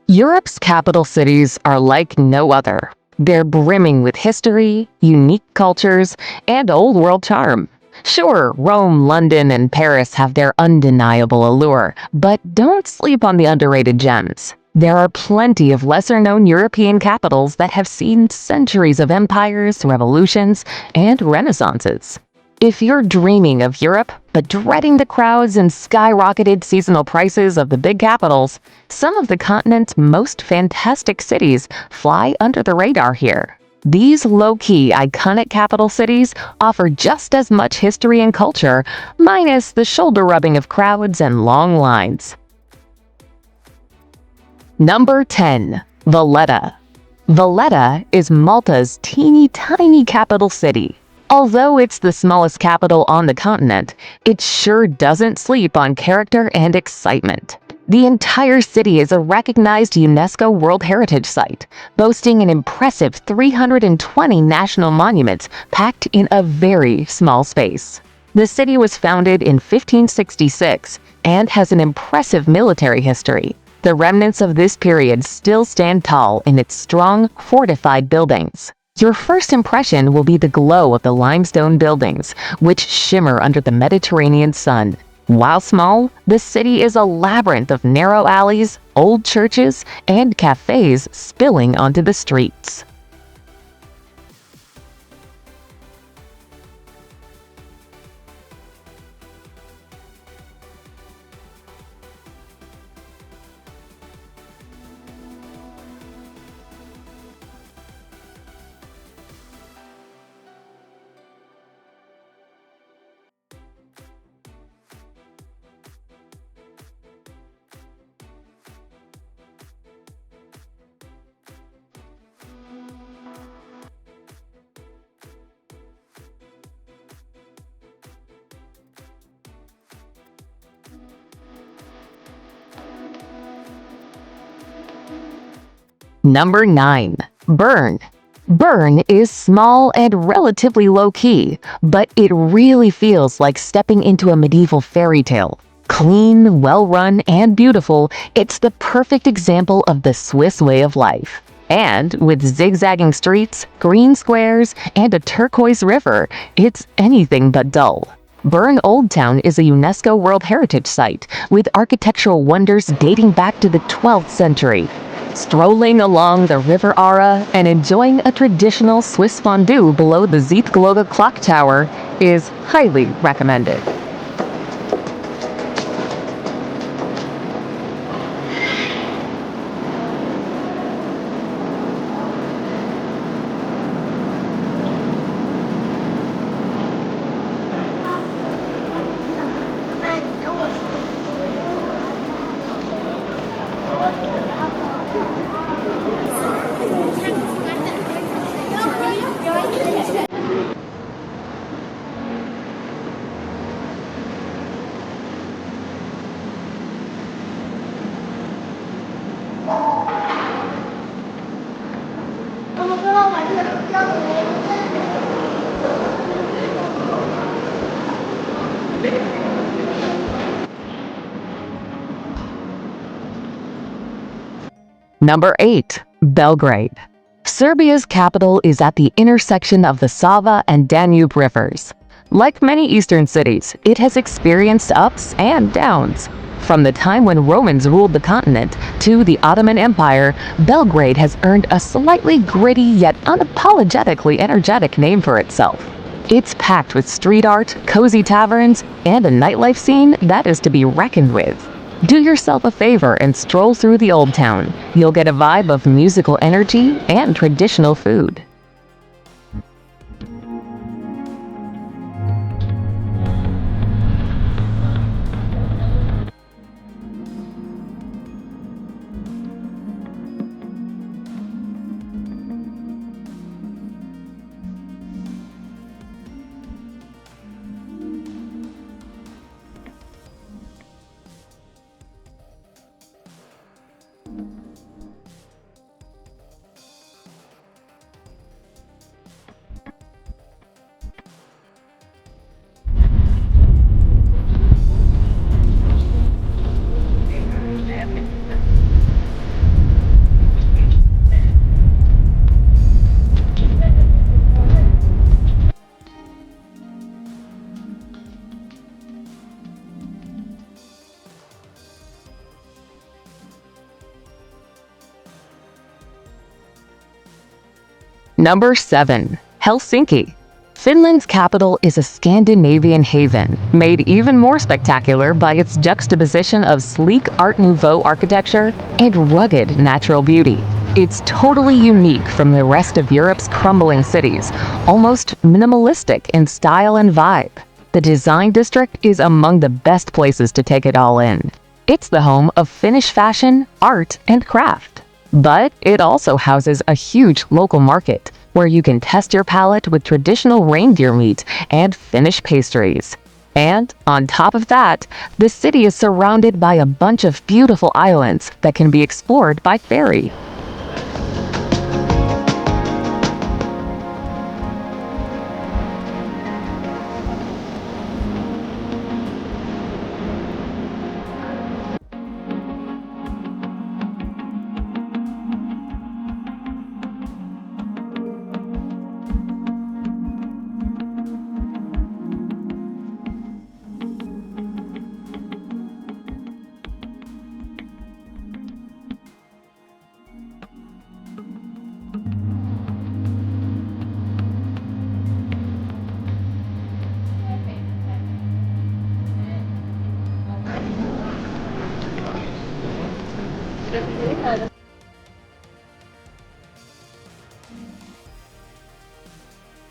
Europe's capital cities are like no other. They're brimming with history, unique cultures, and old world charm. Sure, Rome, London, and Paris have their undeniable allure, but don't sleep on the underrated gems. There are plenty of lesser-known European capitals that have seen centuries of empires, revolutions, and renaissances. If you're dreaming of Europe, but dreading the crowds and skyrocketed seasonal prices of the big capitals, some of the continent's most fantastic cities fly under the radar here. These low-key, iconic capital cities offer just as much history and culture, minus the shoulder-rubbing of crowds and long lines. Number 10. Valletta. Valletta is Malta's teeny tiny capital city. Although it's the smallest capital on the continent, it sure doesn't sleep on character and excitement. The entire city is a recognized UNESCO World Heritage Site, boasting an impressive 320 national monuments packed in a very small space. The city was founded in 1566 and has an impressive military history. The remnants of this period still stand tall in its strong, fortified buildings. Your first impression will be the glow of the limestone buildings, which shimmer under the Mediterranean sun. While small, the city is a labyrinth of narrow alleys, old churches, and cafes spilling onto the streets. Number 9. Bern. Bern is small and relatively low-key, but it really feels like stepping into a medieval fairy tale. Clean, well-run, and beautiful, it's the perfect example of the Swiss way of life. And with zigzagging streets, green squares, and a turquoise river, it's anything but dull. Bern Old Town is a UNESCO World Heritage Site with architectural wonders dating back to the 12th century. Strolling along the River Ara and enjoying a traditional Swiss fondue below the Zietgloga clock tower is highly recommended. Number 8. Belgrade. Serbia's capital is at the intersection of the Sava and Danube rivers. Like many eastern cities, it has experienced ups and downs. From the time when Romans ruled the continent to the Ottoman Empire, Belgrade has earned a slightly gritty yet unapologetically energetic name for itself. It's packed with street art, cozy taverns, and a nightlife scene that is to be reckoned with. Do yourself a favor and stroll through the Old Town. You'll get a vibe of musical energy and traditional food. Number 7. Helsinki. Finland's capital is a Scandinavian haven, made even more spectacular by its juxtaposition of sleek Art Nouveau architecture and rugged natural beauty. It's totally unique from the rest of Europe's crumbling cities, almost minimalistic in style and vibe. The design district is among the best places to take it all in. It's the home of Finnish fashion, art, and craft. But it also houses a huge local market, where you can test your palate with traditional reindeer meat and Finnish pastries. And on top of that, the city is surrounded by a bunch of beautiful islands that can be explored by ferry.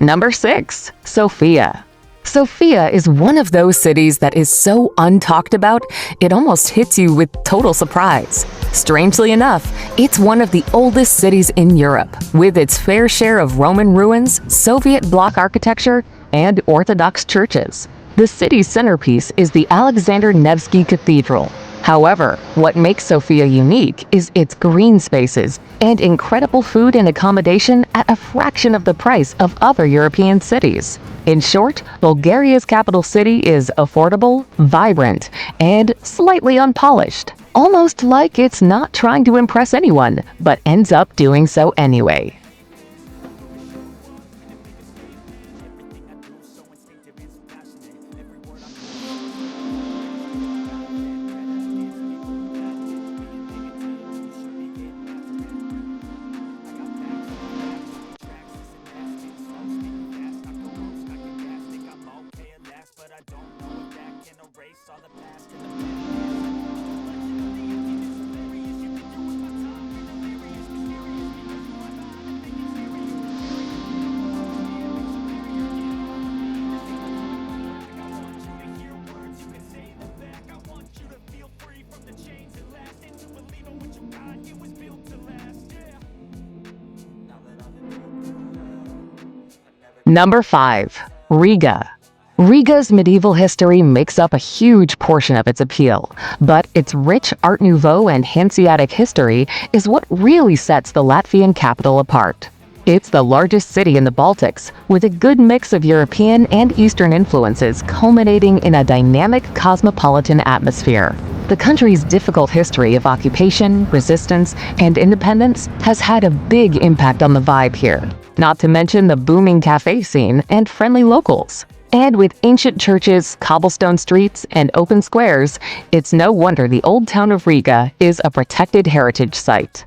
Number 6. Sofia. Sofia is one of those cities that is so untalked about, it almost hits you with total surprise. Strangely enough, it's one of the oldest cities in Europe, with its fair share of Roman ruins, Soviet bloc architecture, and Orthodox churches. The city's centerpiece is the Alexander Nevsky Cathedral. However, what makes Sofia unique is its green spaces and incredible food and accommodation at a fraction of the price of other European cities. In short, Bulgaria's capital city is affordable, vibrant, and slightly unpolished. Almost like it's not trying to impress anyone, but ends up doing so anyway. Number 5. Riga. Riga's medieval history makes up a huge portion of its appeal, but its rich Art Nouveau and Hanseatic history is what really sets the Latvian capital apart. It's the largest city in the Baltics, with a good mix of European and Eastern influences culminating in a dynamic cosmopolitan atmosphere. The country's difficult history of occupation, resistance, and independence has had a big impact on the vibe here, not to mention the booming cafe scene and friendly locals. And with ancient churches, cobblestone streets, and open squares, it's no wonder the old town of Riga is a protected heritage site.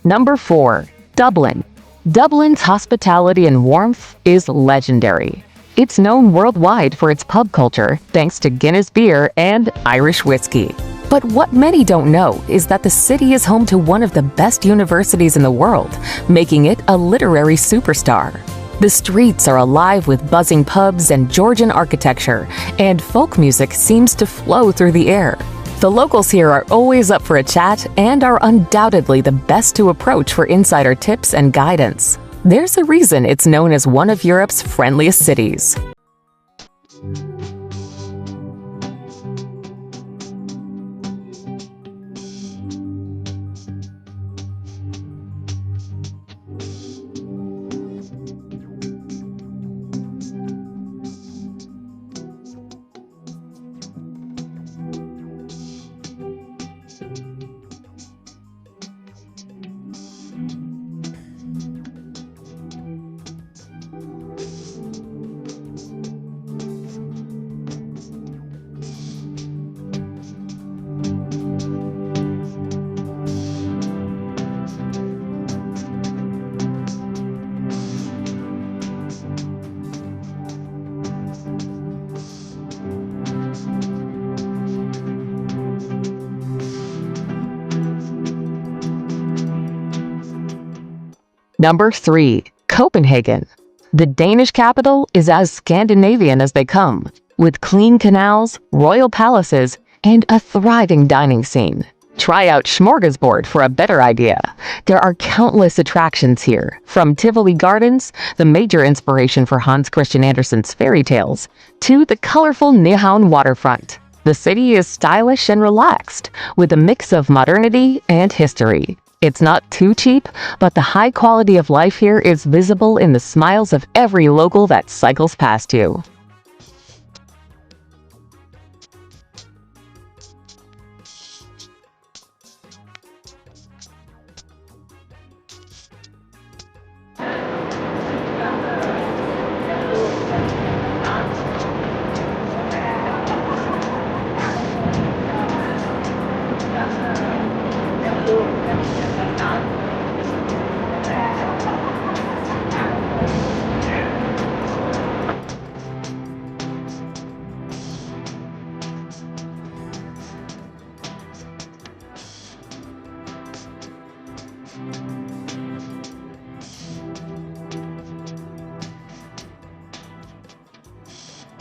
Number 4. Dublin. Dublin's hospitality and warmth is legendary. It's known worldwide for its pub culture, thanks to Guinness beer and Irish whiskey. But what many don't know is that the city is home to one of the best universities in the world, making it a literary superstar. The streets are alive with buzzing pubs and Georgian architecture, and folk music seems to flow through the air. The locals here are always up for a chat and are undoubtedly the best to approach for insider tips and guidance. There's a reason it's known as one of Europe's friendliest cities. Number 3. Copenhagen. The Danish capital is as Scandinavian as they come, with clean canals, royal palaces, and a thriving dining scene. Try out Smorgasbord for a better idea. There are countless attractions here, from Tivoli Gardens, the major inspiration for Hans Christian Andersen's fairy tales, to the colorful Nyhavn waterfront. The city is stylish and relaxed, with a mix of modernity and history. It's not too cheap, but the high quality of life here is visible in the smiles of every local that cycles past you.